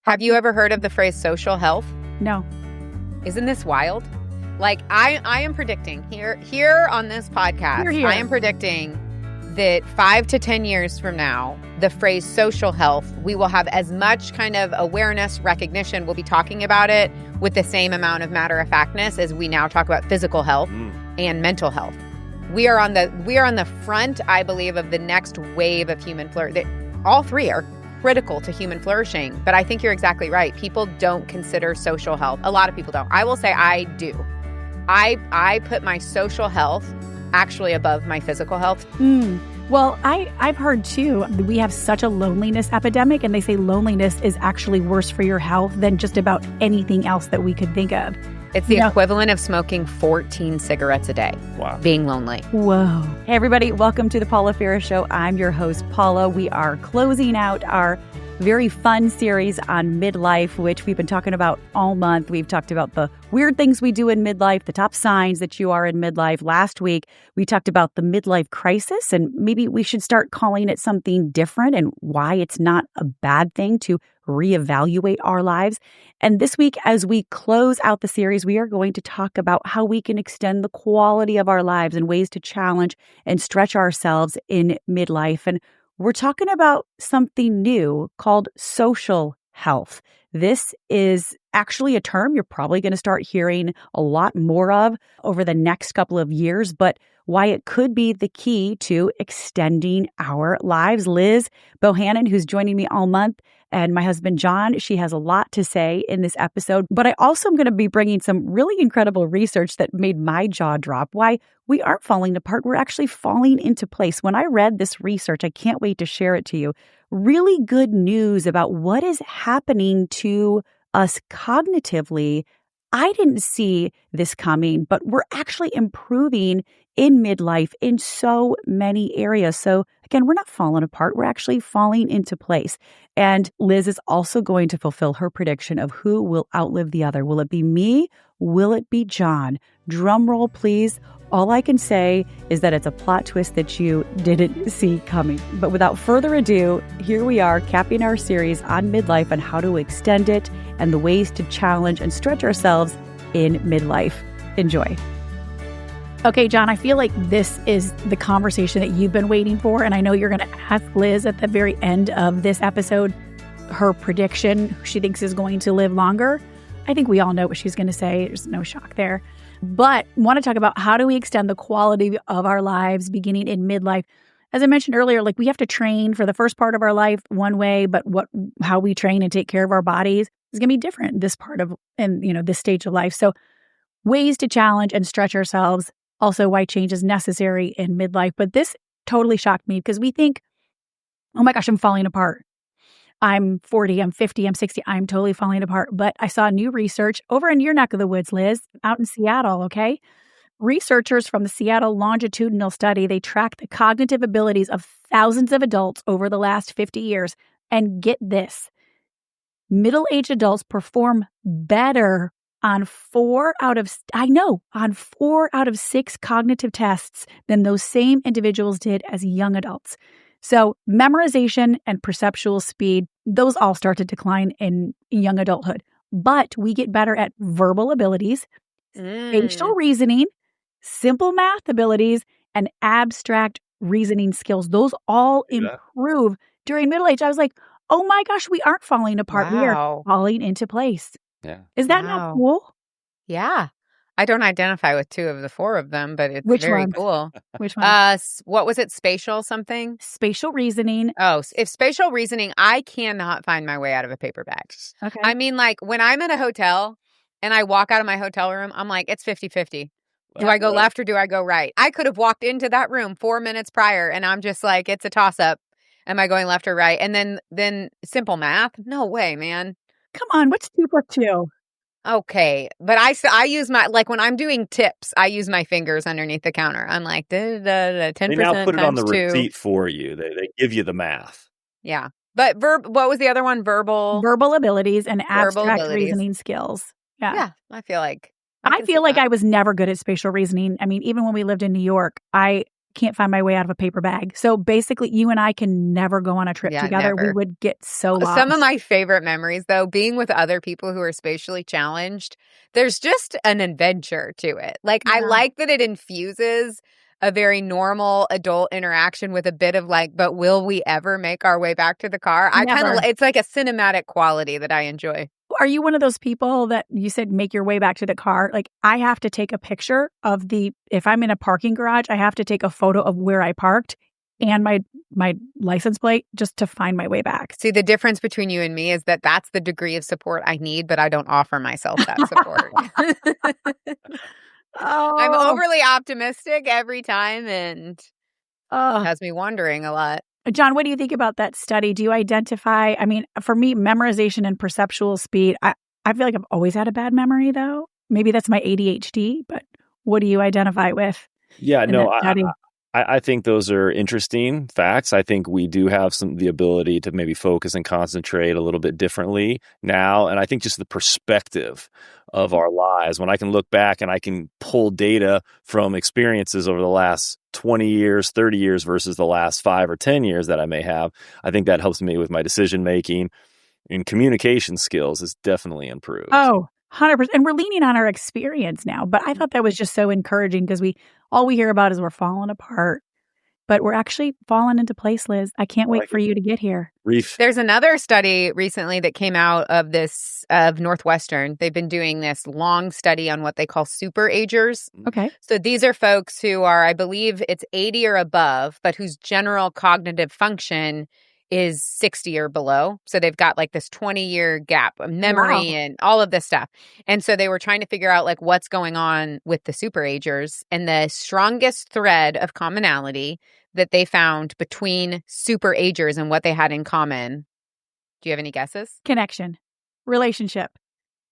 Have you ever heard of the phrase social health? No. Isn't this wild? Like, I am predicting here on this podcast, Here. I am predicting that 5 to 10 years from now, the phrase social health, we will have as much kind of awareness, recognition. We'll be talking about it with the same amount of matter-of-factness as we now talk about physical health and mental health. We are on the front, I believe, of the next wave of human flourishing. All three are critical to human flourishing, but I think you're exactly right. People don't consider social health. A lot of people don't. I will say I do. I put my social health actually above my physical health. Well, I've heard too, we have such a loneliness epidemic, and they say loneliness is actually worse for your health than just about anything else that we could think of. It's the equivalent of smoking 14 cigarettes a day. Wow. Being lonely. Whoa. Hey, everybody. Welcome to the Paula Ferris Show. I'm your host, Paula. We are closing out our very fun series on midlife, which we've been talking about all month. We've talked about the weird things we do in midlife, the top signs that you are in midlife. Last week, we talked about the midlife crisis, and maybe we should start calling it something different and why it's not a bad thing to reevaluate our lives. And this week, as we close out the series, we are going to talk about how we can extend the quality of our lives and ways to challenge and stretch ourselves in midlife. And we're talking about something new called social health. This is actually a term you're probably going to start hearing a lot more of over the next couple of years, but why it could be the key to extending our lives. Liz Bohannon, who's joining me all month, and my husband, John, she has a lot to say in this episode. But I also am going to be bringing some really incredible research that made my jaw drop. Why we aren't falling apart. We're actually falling into place. When I read this research, I can't wait to share it to you. Really good news about what is happening to us cognitively. I didn't see this coming, but we're actually improving in midlife in so many areas. So again, we're not falling apart. We're actually falling into place. And Liz is also going to fulfill her prediction of who will outlive the other. Will it be me? Will it be John? Drum roll, please. All I can say is that it's a plot twist that you didn't see coming. But without further ado, here we are capping our series on midlife and how to extend it and the ways to challenge and stretch ourselves in midlife. Enjoy. Okay, John, I feel like this is the conversation that you've been waiting for. And I know you're going to ask Liz at the very end of this episode her prediction, who she thinks is going to live longer. I think we all know what she's going to say. There's no shock there. But I want to talk about how do we extend the quality of our lives beginning in midlife. As I mentioned earlier, like we have to train for the first part of our life one way, but how we train and take care of our bodies is going to be different this stage of life. So ways to challenge and stretch ourselves. Also, why change is necessary in midlife. But this totally shocked me because we think, oh my gosh, I'm falling apart. I'm 40, I'm 50, I'm 60, I'm totally falling apart. But I saw new research over in your neck of the woods, Liz, out in Seattle, okay? Researchers from the Seattle Longitudinal Study, they tracked the cognitive abilities of thousands of adults over the last 50 years. And get this, middle-aged adults perform better on 4 out of 6 cognitive tests than those same individuals did as young adults. So memorization and perceptual speed, those all start to decline in young adulthood. But we get better at verbal abilities, spatial reasoning, simple math abilities, and abstract reasoning skills. Those all improve during middle age. I was like, oh my gosh, we aren't falling apart. Wow. We are falling into place. Yeah. Is that not cool? Yeah. I don't identify with 2 of the 4 of them, but it's very cool. Which one? What was it? Spatial something? Spatial reasoning. Oh, if spatial reasoning, I cannot find my way out of a paper bag. Okay. I mean, like when I'm at a hotel and I walk out of my hotel room, I'm like, it's 50-50. Do I go left or do I go right? I could have walked into that room 4 minutes prior and I'm just like, it's a toss up. Am I going left or right? And then simple math? No way, man. Come on, what's 2 + 2? Okay, but I use my, like when I'm doing tips, I use my fingers underneath the counter. I'm like, 10% They now put it on the 2. receipt for you. They give you the math. Yeah, but what was the other one? Verbal abilities and abstract reasoning skills. Yeah, I feel like I was never good at spatial reasoning. I mean, even when we lived in New York, I can't find my way out of a paper bag. So basically, you and I can never go on a trip together. Never. We would get so lost. Some of my favorite memories, though, being with other people who are spatially challenged, there's just an adventure to it. Like, I like that it infuses a very normal adult interaction with a bit of like, but will we ever make our way back to the car? It's like a cinematic quality that I enjoy. Are you one of those people that you said make your way back to the car? Like, I have to take a picture of if I'm in a parking garage, I have to take a photo of where I parked and my license plate just to find my way back. See, the difference between you and me is that that's the degree of support I need, but I don't offer myself that support. I'm overly optimistic every time, and has me wondering a lot. John, what do you think about that study? Do you identify, I mean, for me, memorization and perceptual speed, I feel like I've always had a bad memory, though. Maybe that's my ADHD, but what do you identify with? Yeah, no, I think those are interesting facts. I think we do have the ability to maybe focus and concentrate a little bit differently now. And I think just the perspective of our lives, when I can look back and I can pull data from experiences over the last 20 years, 30 years versus the last 5 or 10 years that I may have, I think that helps me with my decision making, and communication skills is definitely improved. Oh, 100%. And we're leaning on our experience now. But I thought that was just so encouraging because all we hear about is we're falling apart. But we're actually falling into place, Liz. I can't wait for you to get here. There's another study recently that came out of Northwestern. They've been doing this long study on what they call super agers. Okay. So these are folks who are, I believe it's 80 or above, but whose general cognitive function is 60 or below. So they've got like this 20-year gap of memory and all of this stuff. And so they were trying to figure out like what's going on with the super agers. And the strongest thread of commonality that they found between super agers and what they had in common. Do you have any guesses? Connection. Relationship.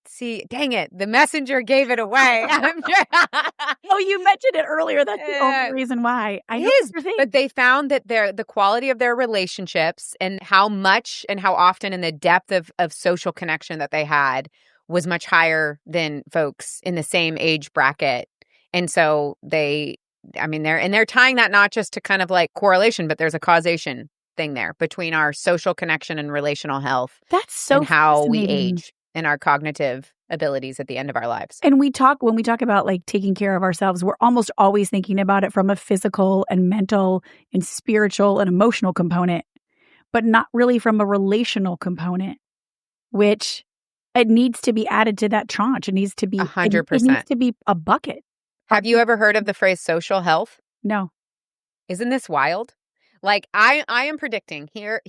See, dang it. The messenger gave it away. Oh, you mentioned it earlier. That's the only reason why. But they found that the quality of their relationships and how much and how often and the depth of social connection that they had was much higher than folks in the same age bracket. And so they're tying that not just to kind of like correlation, but there's a causation thing there between our social connection and relational health. That's so and how we age and our cognitive abilities at the end of our lives. And when we talk about like taking care of ourselves, we're almost always thinking about it from a physical and mental and spiritual and emotional component, but not really from a relational component, which it needs to be added to that tranche. It needs to be 100%. It needs to be a bucket. Have you ever heard of the phrase social health? No. Isn't this wild? Like I am predicting here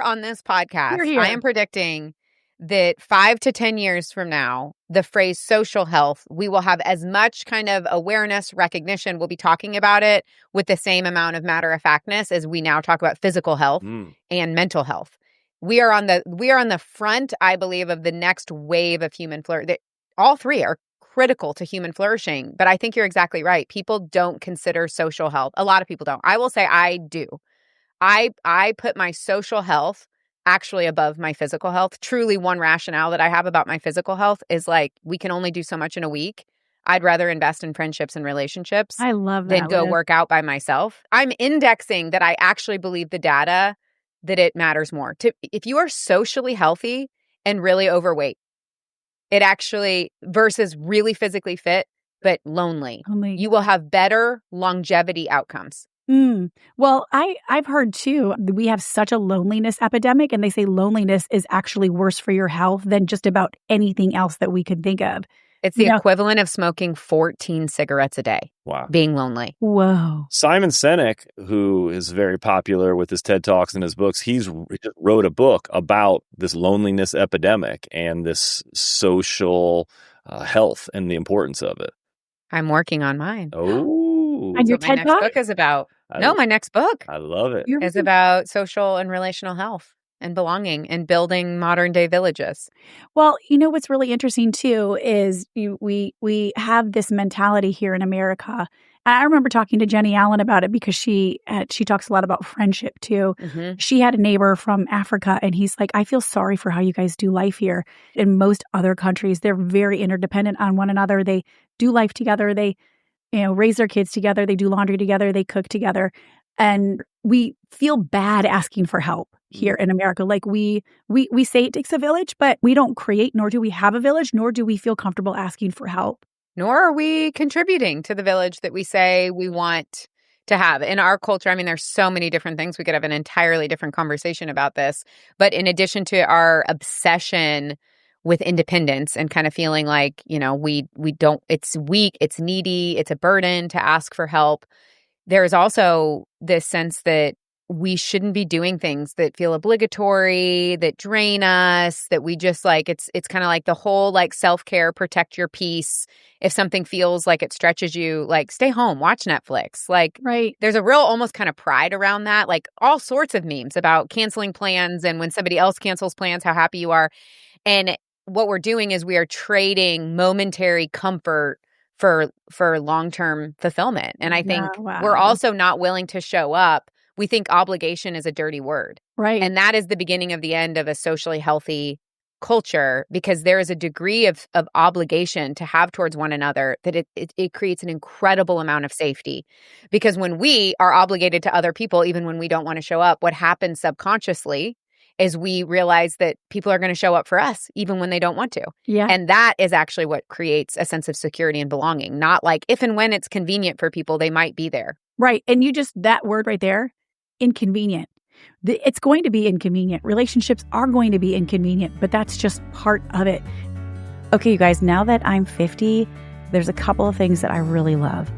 on this podcast, I am predicting that 5 to 10 years from now, the phrase social health, we will have as much kind of awareness, recognition, we'll be talking about it with the same amount of matter-of-factness as we now talk about physical health and mental health. We are on the front, I believe, of the next wave of human flourishing. All three are critical to human flourishing, but I think you're exactly right. People don't consider social health. A lot of people don't. I will say I do. I put my social health actually above my physical health. Truly, one rationale that I have about my physical health is like, we can only do so much in a week. I'd rather invest in friendships and relationships I love that, than go work out by myself. I'm indexing that I actually believe the data that it matters more. If you are socially healthy and really overweight, it actually, versus really physically fit, but lonely, you will have better longevity outcomes. Well, I've heard too, we have such a loneliness epidemic, and they say loneliness is actually worse for your health than just about anything else that we could think of. It's the equivalent of smoking 14 cigarettes a day. Wow. Being lonely. Whoa. Simon Sinek, who is very popular with his TED Talks and his books, he just wrote a book about this loneliness epidemic and this social health and the importance of it. I'm working on mine. Oh. And your That's what TED my Talk? next book is about. My next book I love it. is about social and relational health and belonging and building modern day villages. Well, you know what's really interesting too is we have this mentality here in America. I remember talking to Jenny Allen about it because she talks a lot about friendship too. Mm-hmm. She had a neighbor from Africa, and he's like, I feel sorry for how you guys do life here. In most other countries, they're very interdependent on one another. They do life together. They raise their kids together. They do laundry together. They cook together. And we feel bad asking for help here in America. Like we say it takes a village, but we don't create, nor do we have a village, nor do we feel comfortable asking for help. Nor are we contributing to the village that we say we want to have. In our culture, I mean, there's so many different things. We could have an entirely different conversation about this. But in addition to our obsession with independence and kind of feeling like, we don't, it's weak, it's needy, it's a burden to ask for help, there's also this sense that we shouldn't be doing things that feel obligatory, that drain us, that we just it's kind of like the whole self-care, protect your peace. If something feels like it stretches you, stay home, watch Netflix. Right. There's a real almost kind of pride around that, all sorts of memes about canceling plans and when somebody else cancels plans, how happy you are. And what we're doing is we are trading momentary comfort for long-term fulfillment. And I think we're also not willing to show up. We think obligation is a dirty word. Right. And that is the beginning of the end of a socially healthy culture, because there is a degree of obligation to have towards one another that it creates an incredible amount of safety. Because when we are obligated to other people, even when we don't want to show up, what happens subconsciously is we realize that people are going to show up for us even when they don't want to. Yeah. And that is actually what creates a sense of security and belonging, not if and when it's convenient for people, they might be there. Right. And that word right there, inconvenient. It's going to be inconvenient. Relationships are going to be inconvenient, but that's just part of it. Okay, you guys, now that I'm 50, there's a couple of things that I really love.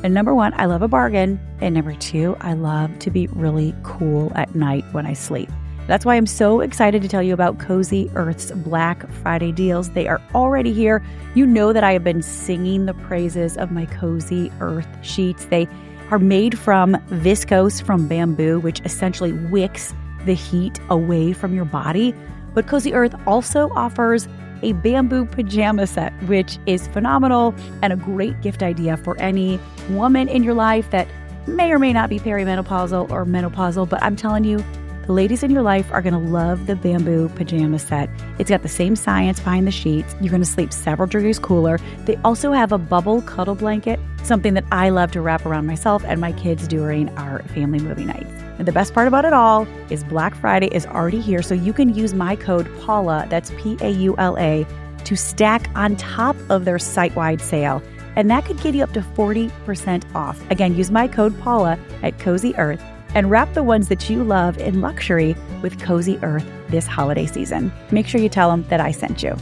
And number one, I love a bargain. And number two, I love to be really cool at night when I sleep. That's why I'm so excited to tell you about Cozy Earth's Black Friday deals. They are already here. You know that I have been singing the praises of my Cozy Earth sheets. They are made from viscose from bamboo, which essentially wicks the heat away from your body. But Cozy Earth also offers a bamboo pajama set, which is phenomenal and a great gift idea for any woman in your life that may or may not be perimenopausal or menopausal. But I'm telling you, the ladies in your life are going to love the bamboo pajama set. It's got the same science behind the sheets. You're going to sleep several degrees cooler. They also have a bubble cuddle blanket, something that I love to wrap around myself and my kids during our family movie nights. And the best part about it all is Black Friday is already here, so you can use my code PAULA, that's Paula, to stack on top of their site-wide sale. And that could give you up to 40% off. Again, use my code PAULA at Cozy Earth and wrap the ones that you love in luxury with Cozy Earth this holiday season. Make sure you tell them that I sent you.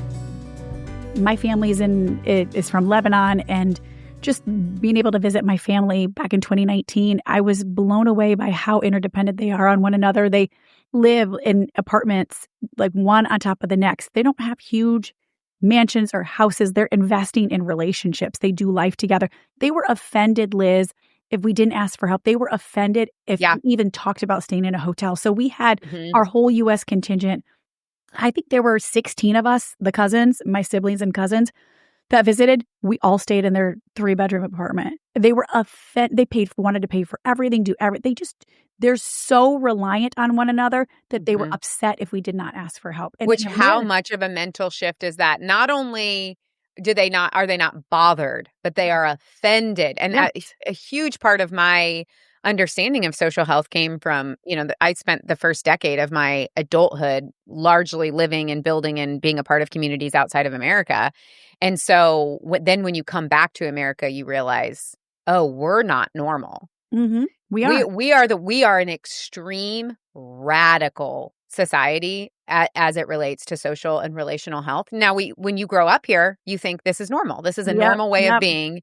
My family is from Lebanon, and just being able to visit my family back in 2019, I was blown away by how interdependent they are on one another. They live in apartments one on top of the next. They don't have huge mansions or houses. They're investing in relationships. They do life together. They were offended, Liz, if we didn't ask for help. They were offended if we even talked about staying in a hotel. So we had our whole U.S. contingent. I think there were 16 of us, the cousins, my siblings and cousins, that visited. We all stayed in their 3-bedroom apartment. They were they wanted to pay for everything, do everything. They're so reliant on one another that they were upset if we did not ask for help. And how much of a mental shift is that? Not only are they not bothered, but they are offended. And a huge part of my understanding of social health came from, I spent the first decade of my adulthood largely living and building and being a part of communities outside of America. And so then when you come back to America, you realize, oh, we're not normal. Mm-hmm. We are an extreme radical society as it relates to social and relational health. Now, when you grow up here, you think this is normal. This is a normal way of being.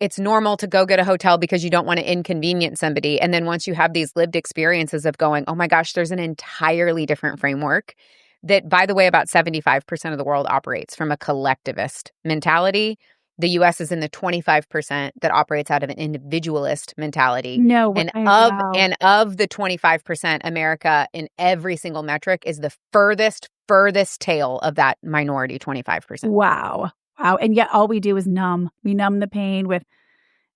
It's normal to go get a hotel because you don't want to inconvenience somebody. And then once you have these lived experiences of going, oh my gosh, there's an entirely different framework that, by the way, about 75% of the world operates from a collectivist mentality. The U.S. is in the 25% that operates out of an individualist mentality. No, and of the 25%, America in every single metric is the furthest tail of that minority 25%. Wow. And yet all we do is numb. We numb the pain with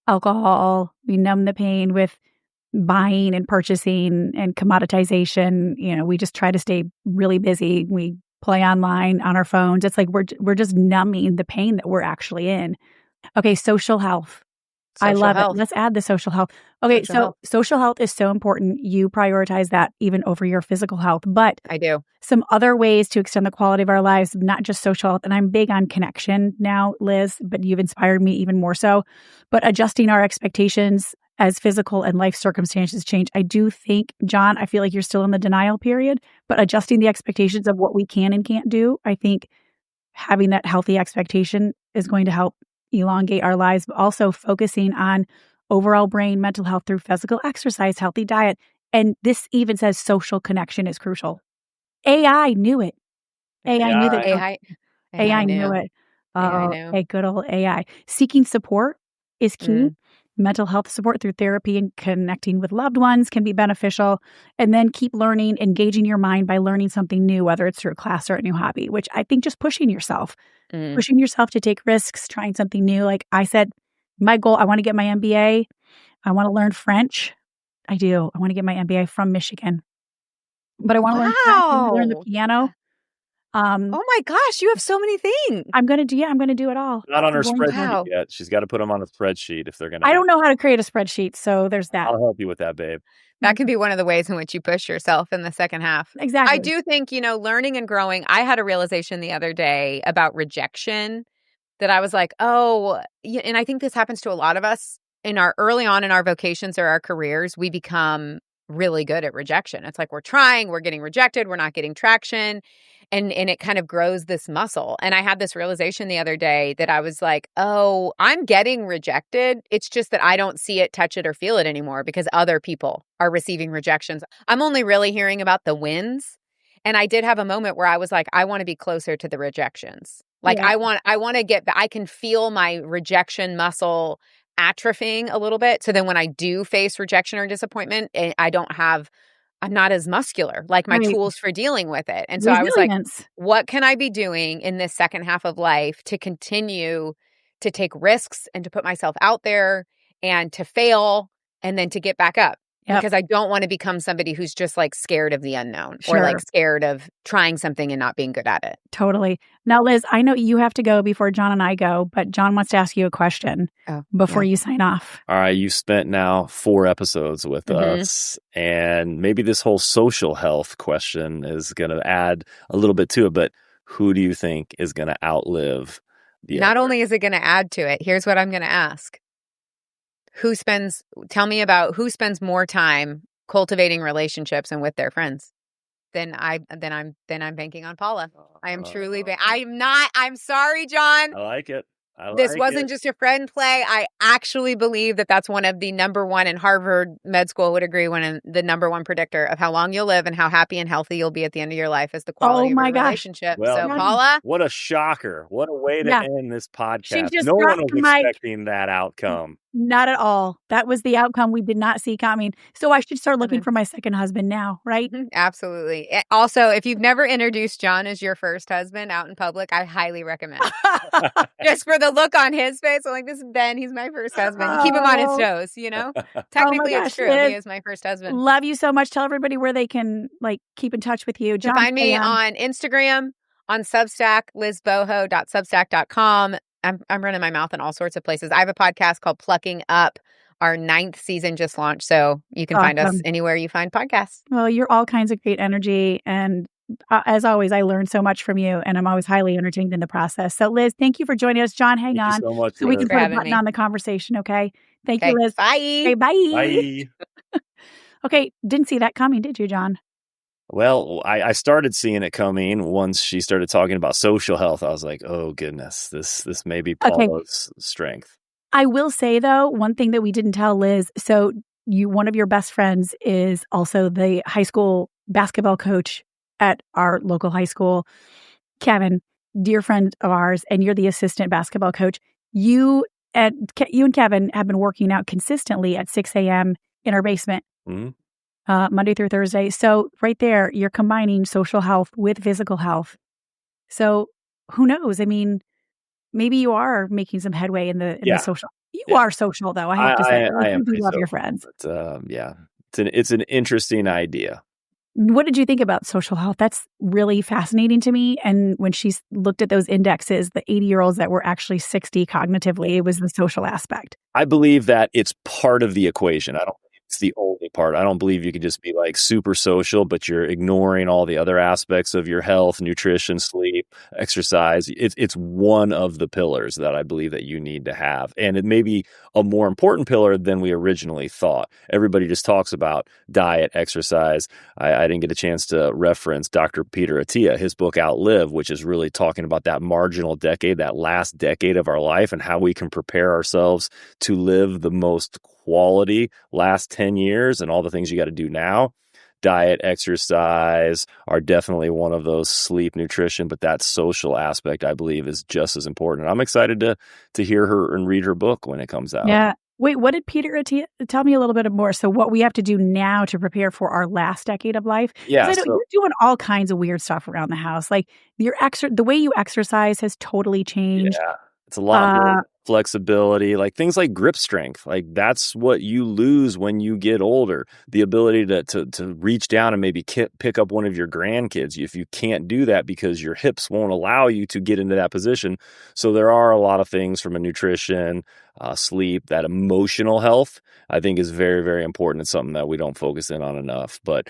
alcohol. We numb the pain with buying and purchasing and commoditization. We just try to stay really busy. We play online on our phones. It's like we're just numbing the pain that we're actually in. Okay, social health. I Social love health. it. Let's add the social health. Okay, Social health. social health is so important. You prioritize that even over your physical health. But I do. some other ways to extend the quality of our lives, not just social health. And I'm big on connection now, Liz, but you've inspired me even more so. But adjusting our expectations as physical and life circumstances change. I do think, John, I feel like you're still in the denial period, but adjusting the expectations of what we can and can't do, I think having that healthy expectation is going to help elongate our lives, but also focusing on overall brain, mental health through physical exercise, healthy diet. And this even says social connection is crucial. AI knew it. AI knew that. AI knew it. AI knew. A good old AI. Seeking support is key. Mental health support through therapy and connecting with loved ones can be beneficial. And then keep learning, engaging your mind by learning something new, whether it's through a class or a new hobby, which I think just pushing yourself to take risks, trying something new. Like I said, my goal, I want to get my MBA. I want to learn French. I do. I want to get my MBA from Michigan. But I want to learn French. I want to learn the piano. Oh my gosh, you have so many things. I'm going to do it all. Not on her spreadsheet yet. She's got to put them on a spreadsheet if they're going to. I don't know how to create a spreadsheet, so there's that. I'll help you with that, babe. That can be one of the ways in which you push yourself in the second half. Exactly. I do think, learning and growing. I had a realization the other day about rejection that I was like, and I think this happens to a lot of us early on in our vocations or our careers, we become really good at rejection. It's like we're trying, we're getting rejected, we're not getting traction. And it kind of grows this muscle. And I had this realization the other day that I was like, I'm getting rejected. It's just that I don't see it, touch it, or feel it anymore because other people are receiving rejections. I'm only really hearing about the wins. And I did have a moment where I was like, I want to be closer to the rejections. Like I want to I can feel my rejection muscle atrophying a little bit. So then when I do face rejection or disappointment, I'm not as muscular, like my tools for dealing with it. And so I was like, what can I be doing in this second half of life to continue to take risks and to put myself out there and to fail and then to get back up? Yep. Because I don't want to become somebody who's just like scared of the unknown or like scared of trying something and not being good at it. Totally. Now, Liz, I know you have to go before John and I go, but John wants to ask you a question before you sign off. All right. You spent now 4 episodes with us, and maybe this whole social health question is going to add a little bit to it, but who do you think is going to outlive the Not only is it going to add to it, here's what I'm going to ask. Tell me about who spends more time cultivating relationships and with their friends than I'm banking on Paula. I am truly I'm sorry, John. I like it. This wasn't just a friend play. I actually believe that that's one of the number one, and Harvard Med School would agree, the number one predictor of how long you'll live and how happy and healthy you'll be at the end of your life is the quality of your relationship. Well, so, Paula. What a shocker. What a way to end this podcast. No one was expecting that outcome. Not at all. That was the outcome we did not see coming. So I should start looking for my second husband now, right? Absolutely. Also, if you've never introduced John as your first husband out in public, I highly recommend. Just for the look on his face. I'm like, this is Ben. He's my first husband. Keep him on his toes, Technically, it's true. He is my first husband. Love you so much. Tell everybody where they can keep in touch with you. John, find me on Instagram, on Substack, lizboho.substack.com. I'm running my mouth in all sorts of places. I have a podcast called Plucking Up. Our 9th season just launched, so you can find us anywhere you find podcasts. Well, you're all kinds of great energy, and as always, I learned so much from you, and I'm always highly entertained in the process. So, Liz, thank you for joining us. John, hang on, so much, so we can put a button on the conversation. Okay, thank you, Liz. Bye. Okay, bye. Bye. Okay, didn't see that coming, did you, John? Well, I started seeing it coming once she started talking about social health. I was like, oh, goodness, this may be Paula's strength. I will say, though, one thing that we didn't tell Liz. So one of your best friends is also the high school basketball coach at our local high school. Kevin, dear friend of ours, and you're the assistant basketball coach. You and Kevin have been working out consistently at 6 a.m. in our basement. Mm-hmm. Monday through Thursday. So right there, you're combining social health with physical health. So who knows? I mean, maybe you are making some headway in the social. You are social, though. I have to say, I am. You love your friends. But, it's an interesting idea. What did you think about social health? That's really fascinating to me. And when she looked at those indexes, the 80-year-olds that were actually 60 cognitively, it was the social aspect. I believe that it's part of the equation. I don't believe it's the only part. I don't believe you can just be like super social, but you're ignoring all the other aspects of your health, nutrition, sleep, exercise. It's one of the pillars that I believe that you need to have. And it may be a more important pillar than we originally thought. Everybody just talks about diet, exercise. I didn't get a chance to reference Dr. Peter Attia, his book Outlive, which is really talking about that marginal decade, that last decade of our life, and how we can prepare ourselves to live the most quality last 10 years and all the things you got to do now. Diet, exercise are definitely one of those, sleep, nutrition, but that social aspect, I believe, is just as important. And I'm excited to hear her and read her book when it comes out. Yeah. Wait, what did Peter Attia tell me a little bit more? So what we have to do now to prepare for our last decade of life? Yeah. Because I know you're doing all kinds of weird stuff around the house. Like the way you exercise has totally changed. Yeah. It's a lot more flexibility, like things like grip strength. Like that's what you lose when you get older. The ability to reach down and maybe pick up one of your grandkids. If you can't do that because your hips won't allow you to get into that position. So there are a lot of things from a nutrition, sleep, that emotional health, I think is very, very important. It's something that we don't focus in on enough. But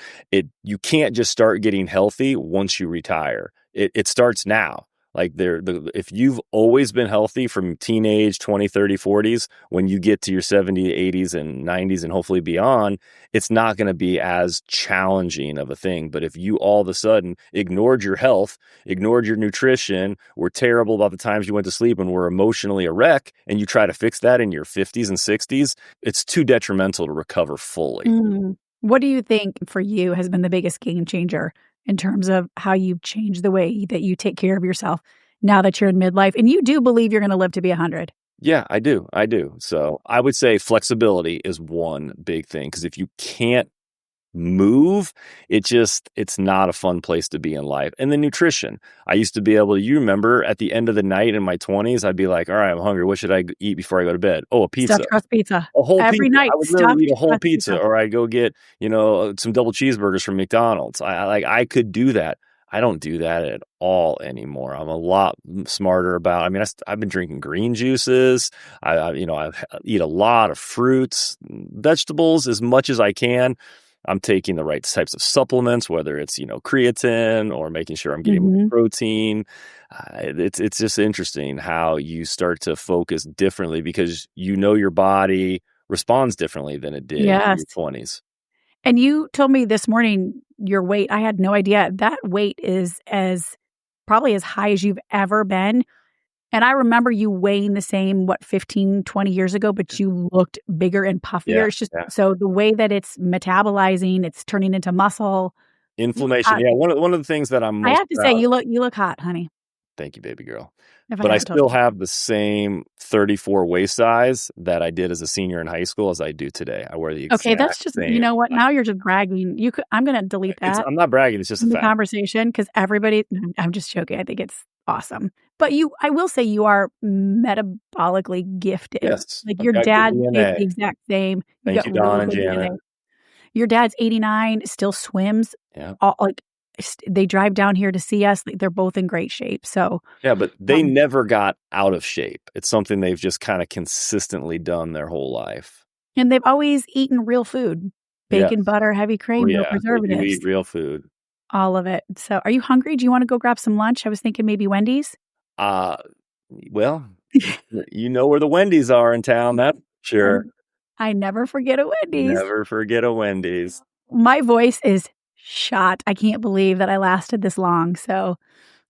you can't just start getting healthy once you retire. It starts now. Like if you've always been healthy from teenage, 20, 30, 40s, when you get to your 70s, 80s, and 90s, and hopefully beyond, it's not going to be as challenging of a thing. But if you all of a sudden ignored your health, ignored your nutrition, were terrible about the times you went to sleep and were emotionally a wreck, and you try to fix that in your 50s and 60s, it's too detrimental to recover fully. What do you think for you has been the biggest game changer in terms of how you've changed the way that you take care of yourself now that you're in midlife? And you do believe you're going to live to be 100. Yeah, I do. So I would say flexibility is one big thing, because if you can't move, it's not a fun place to be in life. And the nutrition, I used to be able to, you remember at the end of the night in my 20s, I'd be like, all right, I'm hungry. What should I eat before I go to bed? Oh, a pizza. Stuffed crust pizza. A whole Every pizza. night. I would literally eat a whole pizza, or I'd go get, some double cheeseburgers from McDonald's. I could do that. I don't do that at all anymore. I'm a lot smarter about, I've been drinking green juices. I eat a lot of fruits, vegetables as much as I can. I'm taking the right types of supplements, whether it's, creatine, or making sure I'm getting my protein. It's just interesting how you start to focus differently, because your body responds differently than it did in your 20s. And you told me this morning your weight. I had no idea. That weight is probably as high as you've ever been. And I remember you weighing the same, 15, 20 years ago, but you looked bigger and puffier. Yeah, it's just so the way that it's metabolizing, it's turning into muscle. Inflammation. One of the things that I'm most I have to say, you look hot, honey. Thank you, baby girl. But I still have the same 34 waist size that I did as a senior in high school as I do today. I wear the exact Okay, that's just, same. you know what? Now you're just bragging. I'm going to delete that. I'm not bragging. It's just a the fact. Conversation, because I'm just joking. I think it's awesome. But I will say you are metabolically gifted. Yes. Like your dad is the exact same. Thank you, Don and Janet. Your dad's 89, still swims. Yeah. They drive down here to see us. They're both in great shape. So yeah, but they never got out of shape. It's something they've just kind of consistently done their whole life. And they've always eaten real food. Bacon, butter, heavy cream, no preservatives. They eat real food. All of it. So are you hungry? Do you want to go grab some lunch? I was thinking maybe Wendy's. Well, you know where the Wendy's are in town, that's sure. I never forget a Wendy's. Never forget a Wendy's. My voice is shot. I can't believe that I lasted this long. So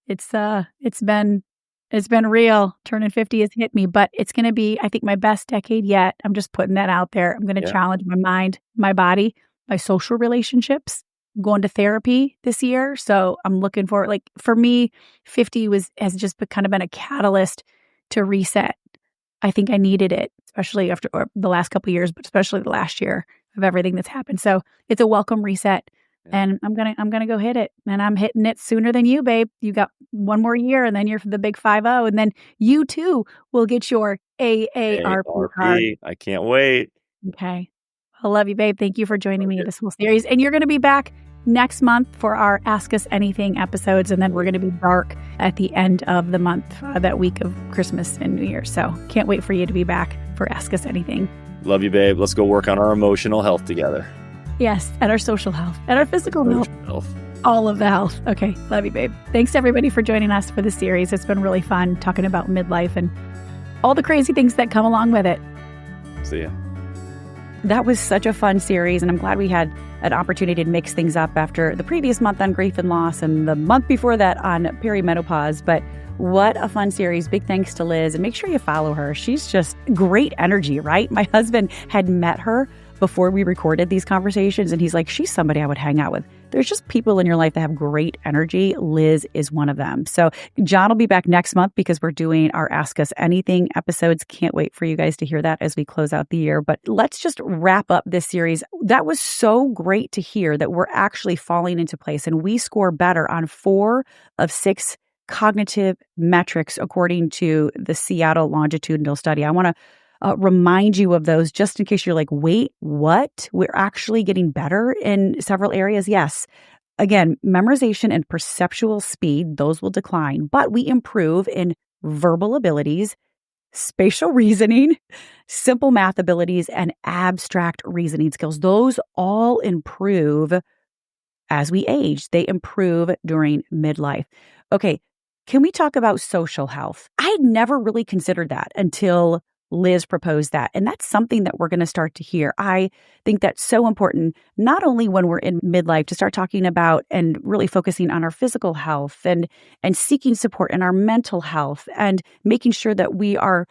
it's been real. Turning 50 has hit me, but it's going to be, I think, my best decade yet. I'm just putting that out there. I'm going to challenge my mind, my body, my social relationships. I'm going to therapy this year. So I'm looking for, for me, 50 has just kind of been a catalyst to reset. I think I needed it, especially after the last couple of years, but especially the last year of everything that's happened. So it's a welcome reset. And I'm gonna go hit it, and I'm hitting it sooner than you, babe. You got one more year, and then you're the big 50, and then you too will get your AARP card. I can't wait. Okay, I love you, babe. Thank you for joining me in this whole series, and you're gonna be back next month for our Ask Us Anything episodes. And then we're going to be dark at the end of the month, that week of Christmas and New Year. So can't wait for you to be back for Ask Us Anything. Love you, babe. Let's go work on our emotional health together. Yes, and our social health, and our physical health. All of the health. Okay, love you, babe. Thanks, everybody, for joining us for this series. It's been really fun talking about midlife and all the crazy things that come along with it. See ya. That was such a fun series, and I'm glad we had an opportunity to mix things up after the previous month on grief and loss and the month before that on perimenopause. But what a fun series. Big thanks to Liz, and make sure you follow her. She's just great energy, right? My husband had met her before we recorded these conversations, and he's like, she's somebody I would hang out with. There's just people in your life that have great energy. Liz is one of them. So John will be back next month because we're doing our Ask Us Anything episodes. Can't wait for you guys to hear that as we close out the year. But let's just wrap up this series. That was so great to hear that we're actually falling into place, and we score better on 4 of 6 cognitive metrics according to the Seattle longitudinal study. I want to remind you of those just in case you're like, wait, what? We're actually getting better in several areas. Yes. Again, memorization and perceptual speed, those will decline, but we improve in verbal abilities, spatial reasoning, simple math abilities, and abstract reasoning skills. Those all improve as we age. They improve during midlife. Okay. Can we talk about social health? I had never really considered that until Liz proposed that. And that's something that we're going to start to hear. I think that's so important, not only when we're in midlife, to start talking about and really focusing on our physical health and seeking support in our mental health and making sure that we are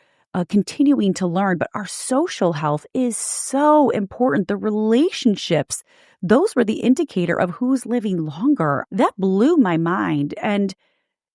continuing to learn. But our social health is so important. The relationships, those were the indicator of who's living longer. That blew my mind. And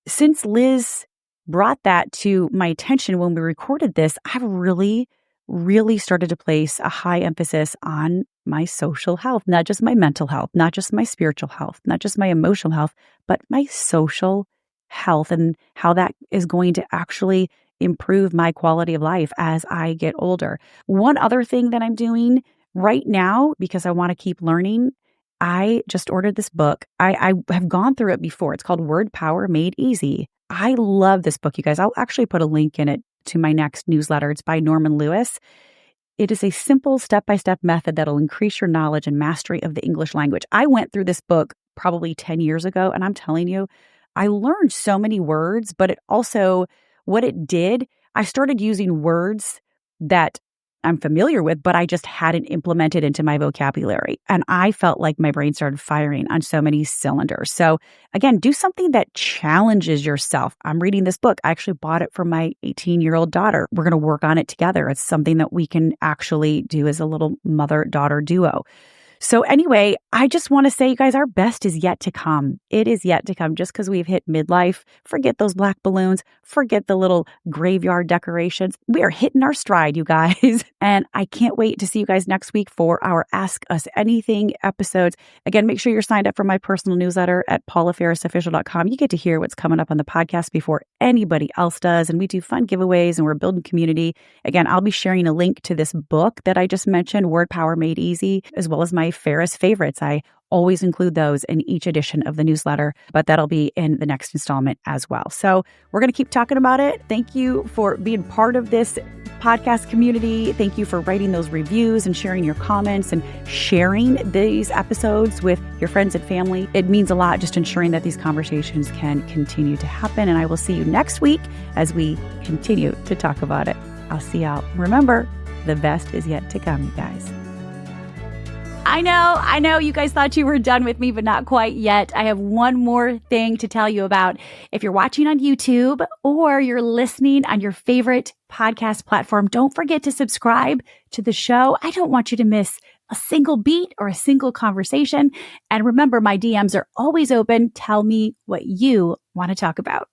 since Liz brought that to my attention when we recorded this, I've really, really started to place a high emphasis on my social health, not just my mental health, not just my spiritual health, not just my emotional health, but my social health and how that is going to actually improve my quality of life as I get older. One other thing that I'm doing right now, because I want to keep learning, I just ordered this book. I have gone through it before. It's called Word Power Made Easy. I love this book, you guys. I'll actually put a link in it to my next newsletter. It's by Norman Lewis. It is a simple step-by-step method that'll increase your knowledge and mastery of the English language. I went through this book probably 10 years ago, and I'm telling you, I learned so many words, but it also, what it did, I started using words that I'm familiar with, but I just hadn't implemented into my vocabulary. And I felt like my brain started firing on so many cylinders. So again, do something that challenges yourself. I'm reading this book. I actually bought it for my 18-year-old daughter. We're going to work on it together. It's something that we can actually do as a little mother-daughter duo. So anyway, I just want to say, you guys, our best is yet to come. It is yet to come. Just because we've hit midlife, forget those black balloons, forget the little graveyard decorations. We are hitting our stride, you guys. And I can't wait to see you guys next week for our Ask Us Anything episodes. Again, make sure you're signed up for my personal newsletter at paulaferrisofficial.com. You get to hear what's coming up on the podcast before anybody else does. And we do fun giveaways and we're building community. Again, I'll be sharing a link to this book that I just mentioned, Word Power Made Easy, as well as my Ferris favorites. I always include those in each edition of the newsletter, but that'll be in the next installment as well. So we're going to keep talking about it. Thank you for being part of this podcast community. Thank you for writing those reviews and sharing your comments and sharing these episodes with your friends and family. It means a lot, just ensuring that these conversations can continue to happen. And I will see you next week as we continue to talk about it. I'll see y'all. Remember, the best is yet to come, you guys. I know you guys thought you were done with me, but not quite yet. I have one more thing to tell you about. If you're watching on YouTube or you're listening on your favorite podcast platform, don't forget to subscribe to the show. I don't want you to miss a single beat or a single conversation. And remember, my DMs are always open. Tell me what you want to talk about.